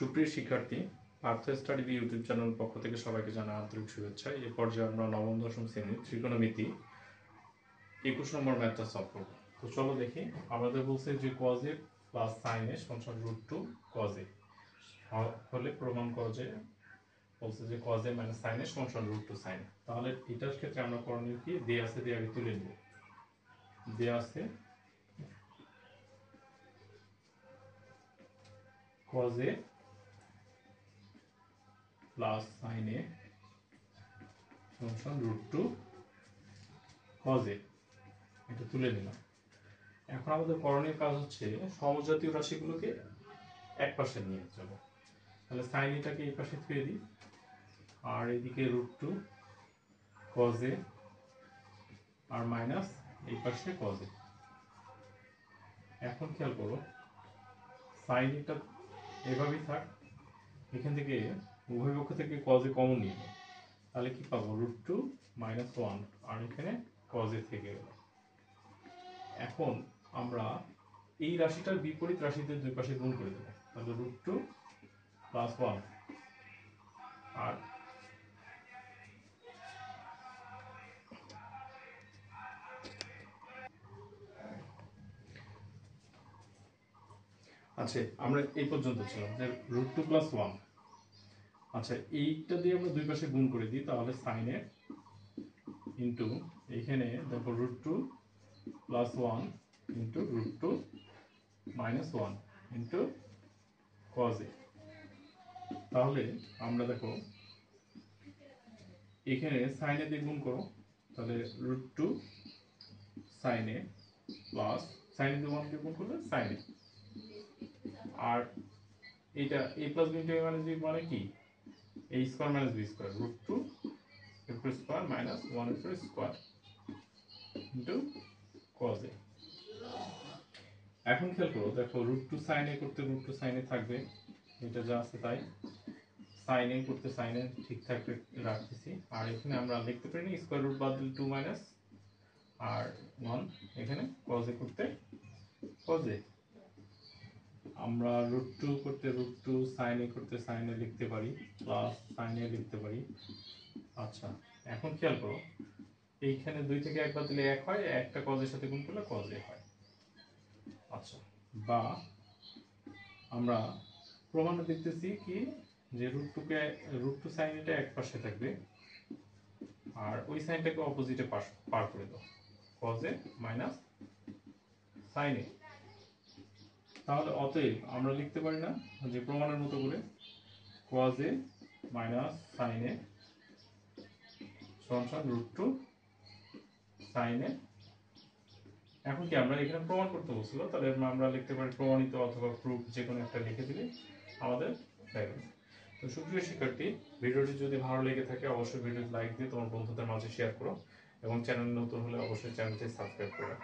সুপ্রিয় শিক্ষার্থী, Partha study B YouTube channel পক্ষ থেকে সবাইকে জানাই আন্তরিক শুভেচ্ছা। এই পর্যায়ে আমরা নবম দশম শ্রেণীর ত্রিকোণমিতি 21 নম্বর ম্যাথটা সলভ করব। তো চলো দেখি। আমাদের বলছে যে cos a plus sin a সমান √2 cos a হলে প্রমাণ করো যে বলছে যে cos a minus sin a সমান √2 sin a। তাহলে এটার ক্ষেত্রে আমরা করণীয় কি, দেয়া আছে দিয়ে আগে তুলে নেব। দেয়া আছে cos a plus sin a সমান √2 cos a, এটা তুলে নিলাম। এখন আমাদের করণীয় কাজ হচ্ছে সমজাতীয় রাশিগুলোকে এক পাশে নিয়ে যাব। তাহলে sin এটাকে এই পাশে থুয়ে দিই, আর এদিকে √2 cos a আর মাইনাস এই পাশে cos a। এখন খেয়াল করো, sin এটা এভাবেই থাক, এখান থেকে উভয় পক্ষ থেকে cos a কমন নিয়ে নেব। তাহলে কি পাবো, √2 - 1, আর এখানে cos a থেকে গেল। এখন আমরা এই রাশিটার বিপরীত রাশিতে দুই পাশে গুণ করে দেবো। তাহলে √2 + 1, আর আচ্ছা, আমরা এই পর্যন্ত ছিলাম যে √2 + 1। আচ্ছা, এইটা দিয়ে আমরা দুই পাশে গুণ করে দিই, তাহলে sin a ইন্টু এখানে দেখো √2 + 1 ইন্টু √2 - 1 ইন্টু cos a। তাহলে আমরা দেখো এখানে sin a দিয়ে গুণ করো, তাহলে √2 sin a plus sin a দিয়ে 1 দিয়ে গুণ করলে sin a, আর এটা a plus b into a minus b মানে কি, a square minus b square, √2 square minus 1 square into cos a। এখন খেয়াল করো, দেখো √2 sin a করতে √2 sin a থাকবে, এটা যা আছে তাই। sin a করতে sin a ঠিক থাকবে রাখতেছি, আর এখানে আমরা লিখতে পারি না, স্কয়ার রুট বাদ দিলে 2 মাইনাস আর 1, এখানে cos a করতে cos a। আমরা √2 করতে √2, sin a করতে sin a লিখতে পারি, প্লাস sin a লিখতে পারি। আচ্ছা, এখন খেয়াল করো, এইখানে 2 থেকে 1 বাদ দিলে 1 হয়, একটা cos এর সাথে গুণ করলে cos a হয়। আচ্ছা, বা আমরা প্রমাণে দেখতেছি কি যে √2 sin এটা এক পাশে থাকবে, আর ওই সাইনটাকে অপোজিটে পার করে দাও, cos a minus sin a। তাহলে অতএব আমরা লিখতে পারি না যে প্রমাণের মতো করে cos a minus sin a সমান √2 sin a। এখন কি আমরা এখানে প্রমাণ করতে বলছিল, তাহলে আমরা লিখতে পারি প্রমাণিত অথবা প্রুফ, যে কোনো একটা লিখে দিলে আমাদের হয়ে গেল। তো সুপ্রিয় শিক্ষার্থী, ভিডিওটি যদি ভালো লেগে থাকে অবশ্যই ভিডিওটি লাইক দিয়ে তোমার বন্ধুদের মাঝে শেয়ার করো, এবং চ্যানেল নতুন হলে অবশ্যই চ্যানেলটি সাবস্ক্রাইব করো।